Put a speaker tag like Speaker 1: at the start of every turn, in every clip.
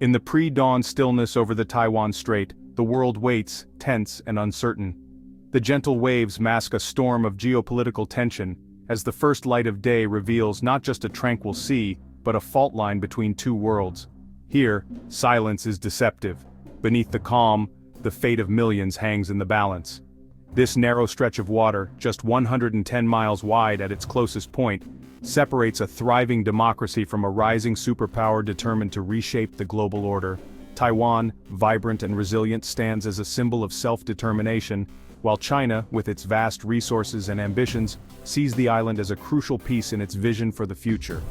Speaker 1: In the pre-dawn stillness over the Taiwan Strait, the world waits, tense and uncertain. The gentle waves mask a storm of geopolitical tension, as the first light of day reveals not just a tranquil sea, but a fault line between two worlds. Here, silence is deceptive. Beneath the calm, the fate of millions hangs in the balance. This narrow stretch of water, just 110 miles wide at its closest point, separates a thriving democracy from a rising superpower determined to reshape the global order. Taiwan, vibrant and resilient, stands as a symbol of self-determination, while China, with its vast resources and ambitions, sees the island as a crucial piece in its vision for the future.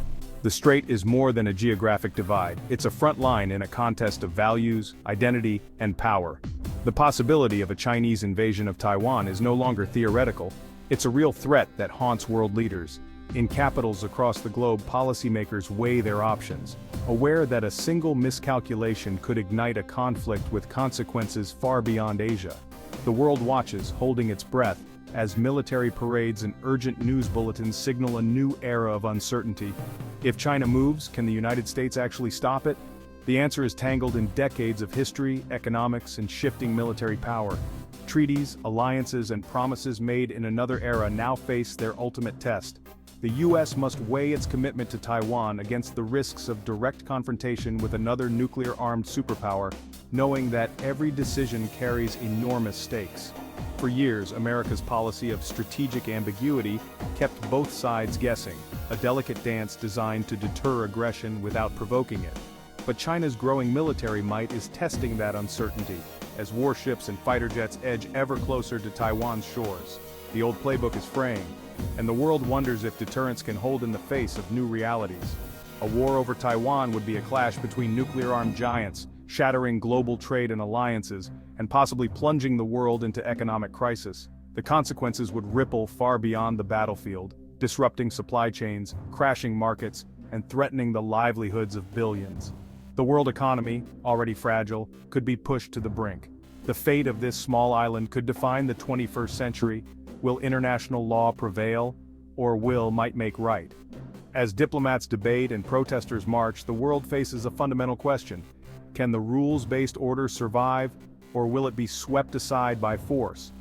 Speaker 1: The strait is more than a geographic divide, it's a front line in a contest of values, identity, and power. The possibility of a Chinese invasion of Taiwan is no longer theoretical, it's a real threat that haunts world leaders. In capitals across the globe, policymakers weigh their options, aware that a single miscalculation could ignite a conflict with consequences far beyond Asia. The world watches, holding its breath, as military parades and urgent news bulletins signal a new era of uncertainty. If China moves, can the United States actually stop it? The answer is tangled in decades of history, economics, and shifting military power. Treaties, alliances, and promises made in another era now face their ultimate test. The US must weigh its commitment to Taiwan against the risks of direct confrontation with another nuclear-armed superpower, knowing that every decision carries enormous stakes. For years, America's policy of strategic ambiguity kept both sides guessing, a delicate dance designed to deter aggression without provoking it. But China's growing military might is testing that uncertainty, as warships and fighter jets edge ever closer to Taiwan's shores. The old playbook is fraying, and the world wonders if deterrence can hold in the face of new realities. A war over Taiwan would be a clash between nuclear-armed giants, shattering global trade and alliances, and possibly plunging the world into economic crisis. The consequences would ripple far beyond the battlefield, disrupting supply chains, crashing markets, and threatening the livelihoods of billions. The world economy, already fragile, could be pushed to the brink. The fate of this small island could define the 21st century. Will international law prevail, or will might make right? As diplomats debate and protesters march, the world faces a fundamental question. Can the rules-based order survive, or will it be swept aside by force?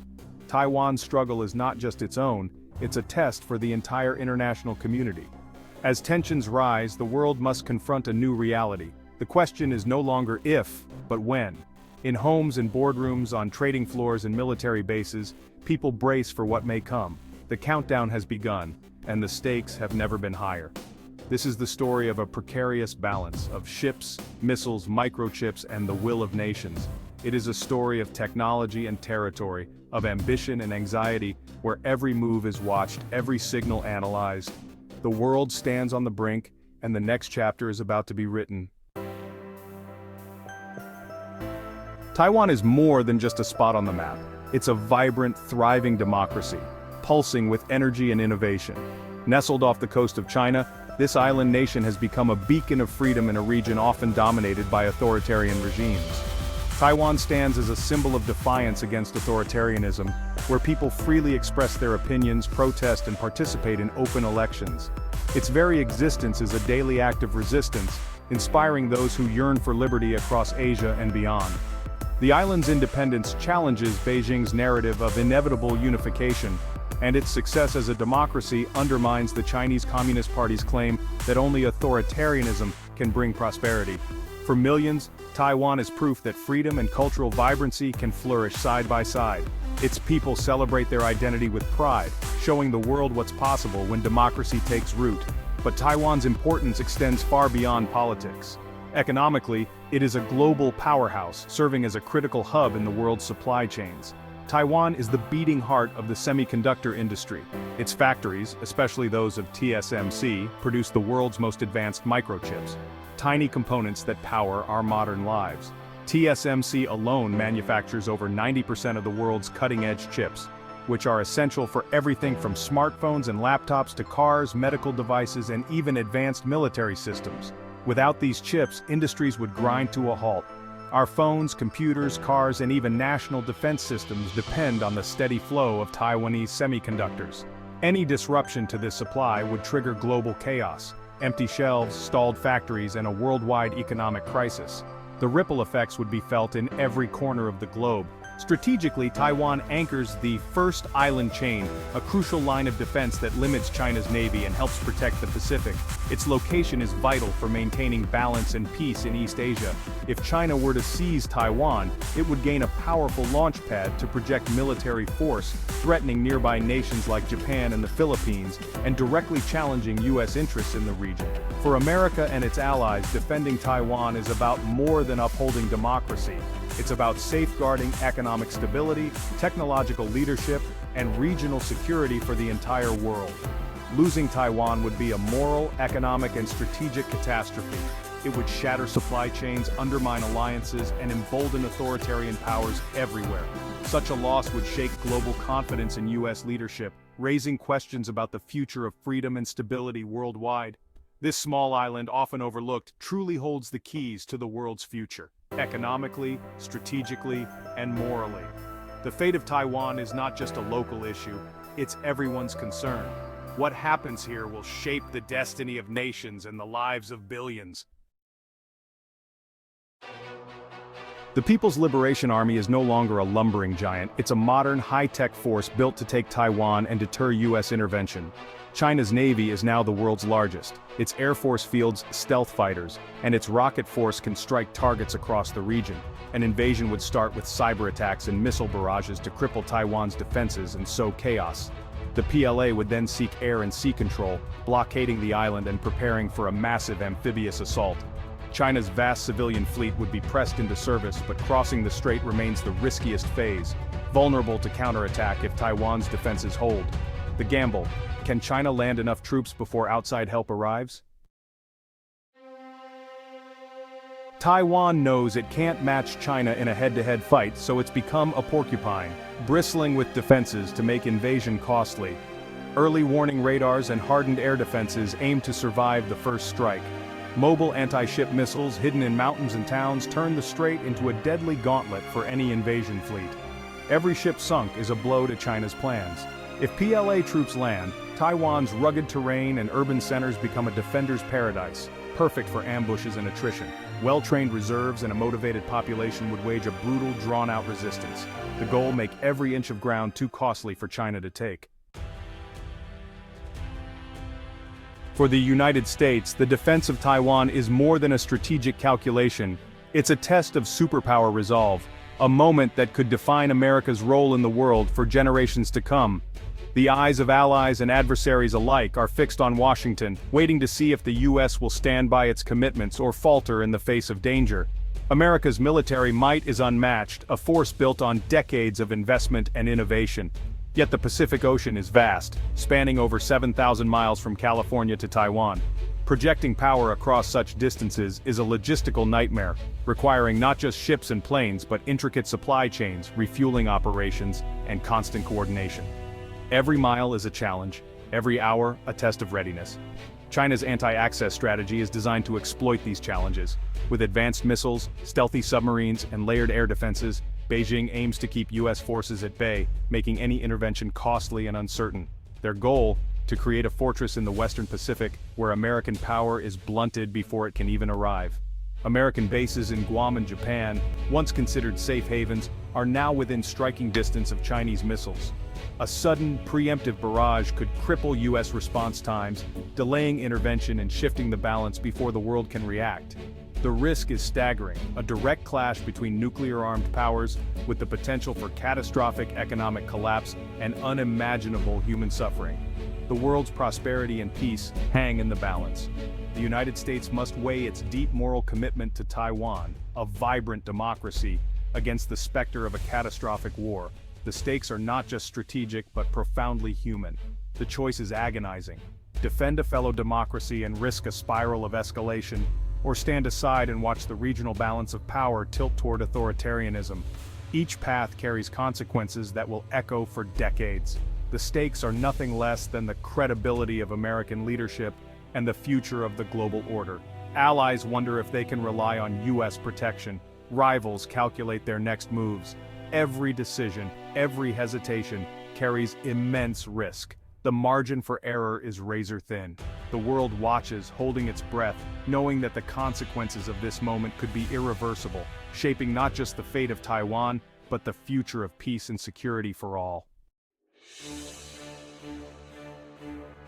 Speaker 1: Taiwan's struggle is not just its own, it's a test for the entire international community. As tensions rise, the world must confront a new reality. The question is no longer if, but when. In homes and boardrooms, on trading floors and military bases, people brace for what may come. The countdown has begun, and the stakes have never been higher. This is the story of a precarious balance of ships, missiles, microchips, and the will of nations. It is a story of technology and territory, of ambition and anxiety, where every move is watched, every signal analyzed. The world stands on the brink, and the next chapter is about to be written. Taiwan is more than just a spot on the map. It's a vibrant, thriving democracy, pulsing with energy and innovation. Nestled off the coast of China, this island nation has become a beacon of freedom in a region often dominated by authoritarian regimes. Taiwan stands as a symbol of defiance against authoritarianism, where people freely express their opinions, protest, and participate in open elections. Its very existence is a daily act of resistance, inspiring those who yearn for liberty across Asia and beyond. The island's independence challenges Beijing's narrative of inevitable unification, and its success as a democracy undermines the Chinese Communist Party's claim that only authoritarianism can bring prosperity. For millions, Taiwan is proof that freedom and cultural vibrancy can flourish side by side. Its people celebrate their identity with pride, showing the world what's possible when democracy takes root. But Taiwan's importance extends far beyond politics. Economically, it is a global powerhouse, serving as a critical hub in the world's supply chains. Taiwan is the beating heart of the semiconductor industry. Its factories, especially those of TSMC, produce the world's most advanced microchips, tiny components that power our modern lives. TSMC alone manufactures over 90% of the world's cutting-edge chips, which are essential for everything from smartphones and laptops to cars, medical devices, and even advanced military systems. Without these chips, industries would grind to a halt. Our phones, computers, cars, and even national defense systems depend on the steady flow of Taiwanese semiconductors. Any disruption to this supply would trigger global chaos, empty shelves, stalled factories, and a worldwide economic crisis. The ripple effects would be felt in every corner of the globe. Strategically, Taiwan anchors the first island chain, a crucial line of defense that limits China's navy and helps protect the Pacific. Its location is vital for maintaining balance and peace in East Asia. If China were to seize Taiwan, it would gain a powerful launch pad to project military force, threatening nearby nations like Japan and the Philippines, and directly challenging U.S. interests in the region. For America and its allies, defending Taiwan is about more than upholding democracy. It's about safeguarding economic stability, technological leadership, and regional security for the entire world. Losing Taiwan would be a moral, economic, and strategic catastrophe. It would shatter supply chains, undermine alliances, and embolden authoritarian powers everywhere. Such a loss would shake global confidence in U.S. leadership, raising questions about the future of freedom and stability worldwide. This small island, often overlooked, truly holds the keys to the world's future, economically, strategically, and morally. The fate of Taiwan is not just a local issue, it's everyone's concern. What happens here will shape the destiny of nations and the lives of billions. The People's Liberation Army is no longer a lumbering giant, it's a modern, high-tech force built to take Taiwan and deter U.S. intervention. China's navy is now the world's largest. Its air force fields stealth fighters, and its rocket force can strike targets across the region. An invasion would start with cyber attacks and missile barrages to cripple Taiwan's defenses and sow chaos. The PLA would then seek air and sea control, blockading the island and preparing for a massive amphibious assault. China's vast civilian fleet would be pressed into service, but crossing the strait remains the riskiest phase, vulnerable to counterattack if Taiwan's defenses hold. The gamble: can China land enough troops before outside help arrives? Taiwan knows it can't match China in a head-to-head fight, so it's become a porcupine, bristling with defenses to make invasion costly. Early warning radars and hardened air defenses aim to survive the first strike. Mobile anti-ship missiles hidden in mountains and towns turn the strait into a deadly gauntlet for any invasion fleet. Every ship sunk is a blow to China's plans. If PLA troops land, Taiwan's rugged terrain and urban centers become a defender's paradise, perfect for ambushes and attrition. Well-trained reserves and a motivated population would wage a brutal, drawn-out resistance. The goal: make every inch of ground too costly for China to take. For the United States, the defense of Taiwan is more than a strategic calculation. It's a test of superpower resolve, a moment that could define America's role in the world for generations to come. The eyes of allies and adversaries alike are fixed on Washington, waiting to see if the U.S. will stand by its commitments or falter in the face of danger. America's military might is unmatched, a force built on decades of investment and innovation. Yet the Pacific Ocean is vast, spanning over 7,000 miles from California to Taiwan. Projecting power across such distances is a logistical nightmare, requiring not just ships and planes but intricate supply chains, refueling operations, and constant coordination. Every mile is a challenge, every hour a test of readiness. China's anti-access strategy is designed to exploit these challenges. With advanced missiles, stealthy submarines, and layered air defenses, Beijing aims to keep U.S. forces at bay, making any intervention costly and uncertain. Their goal: to create a fortress in the Western Pacific where American power is blunted before it can even arrive. American bases in Guam and Japan, once considered safe havens, are now within striking distance of Chinese missiles. A sudden, preemptive barrage could cripple U.S. response times, delaying intervention and shifting the balance before the world can react. The risk is staggering: a direct clash between nuclear-armed powers, with the potential for catastrophic economic collapse and unimaginable human suffering. The world's prosperity and peace hang in the balance. The United States must weigh its deep moral commitment to Taiwan, a vibrant democracy, against the specter of a catastrophic war. The stakes are not just strategic but profoundly human. The choice is agonizing: defend a fellow democracy and risk a spiral of escalation, or stand aside and watch the regional balance of power tilt toward authoritarianism. Each path carries consequences that will echo for decades. The stakes are nothing less than the credibility of American leadership and the future of the global order. Allies wonder if they can rely on U.S. protection. Rivals calculate their next moves. Every decision, every hesitation, carries immense risk. The margin for error is razor thin. the world watches, holding its breath, knowing that the consequences of this moment could be irreversible, shaping not just the fate of Taiwan, but the future of peace and security for all.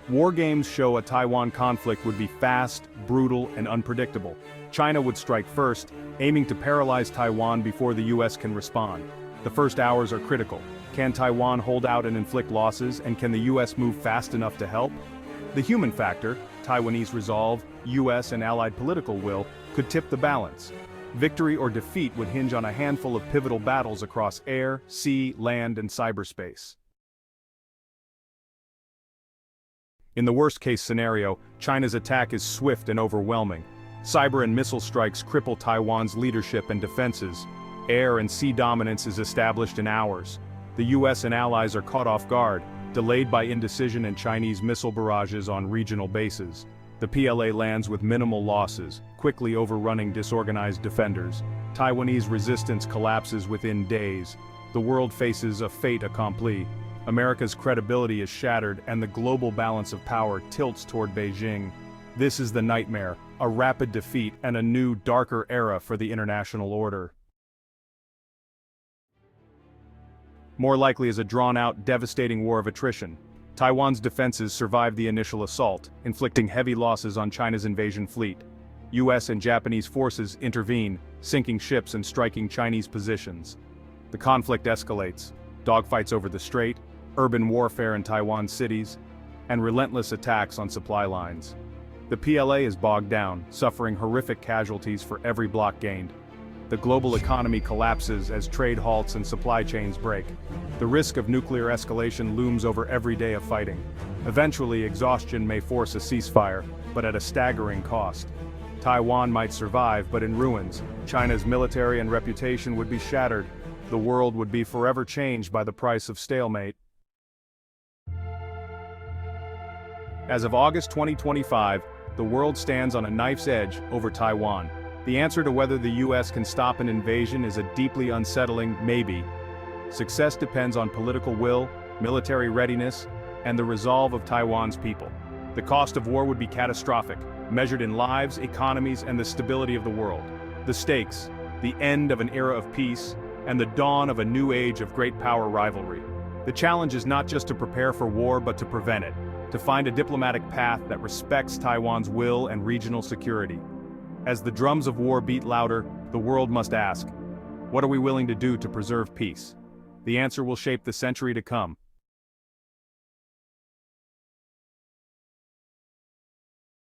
Speaker 1: War games show a Taiwan conflict would be fast, brutal, and unpredictable. China would strike first, aiming to paralyze Taiwan before the US can respond. The first hours are critical. Can Taiwan hold out and inflict losses, and can the US move fast enough to help? The human factor, Taiwanese resolve, US and allied political will, could tip the balance. Victory or defeat would hinge on a handful of pivotal battles across air, sea, land, and cyberspace. In the worst-case scenario, China's attack is swift and overwhelming. Cyber and missile strikes cripple Taiwan's leadership and defenses. Air and sea dominance is established in hours. The US and allies are caught off guard, delayed by indecision and Chinese missile barrages on regional bases. The PLA lands with minimal losses, quickly overrunning disorganized defenders. Taiwanese resistance collapses within days. The world faces a fait accompli. America's credibility is shattered and the global balance of power tilts toward Beijing. This is the nightmare, a rapid defeat and a new, darker era for the international order. More likely is a drawn-out, devastating war of attrition. Taiwan's defenses survived the initial assault, inflicting heavy losses on China's invasion fleet. US and Japanese forces intervene, sinking ships and striking Chinese positions. The conflict escalates. Dogfights over the strait, urban warfare in Taiwan cities, and relentless attacks on supply lines. The PLA is bogged down, suffering horrific casualties for every block gained. The global economy collapses as trade halts and supply chains break. The risk of nuclear escalation looms over every day of fighting. Eventually, exhaustion may force a ceasefire, but at a staggering cost. Taiwan might survive, but in ruins. China's military and reputation would be shattered. The world would be forever changed by the price of stalemate. As of August 2025, the world stands on a knife's edge over Taiwan. The answer to whether the US can stop an invasion is a deeply unsettling maybe. Success depends on political will, military readiness, and the resolve of Taiwan's people. The cost of war would be catastrophic, measured in lives, economies, and the stability of the world. The stakes, the end of an era of peace, and the dawn of a new age of great power rivalry. The challenge is not just to prepare for war but to prevent it, to find a diplomatic path that respects Taiwan's will and regional security. As the drums of war beat louder, the world must ask, what are we willing to do to preserve peace? The answer will shape the century to come,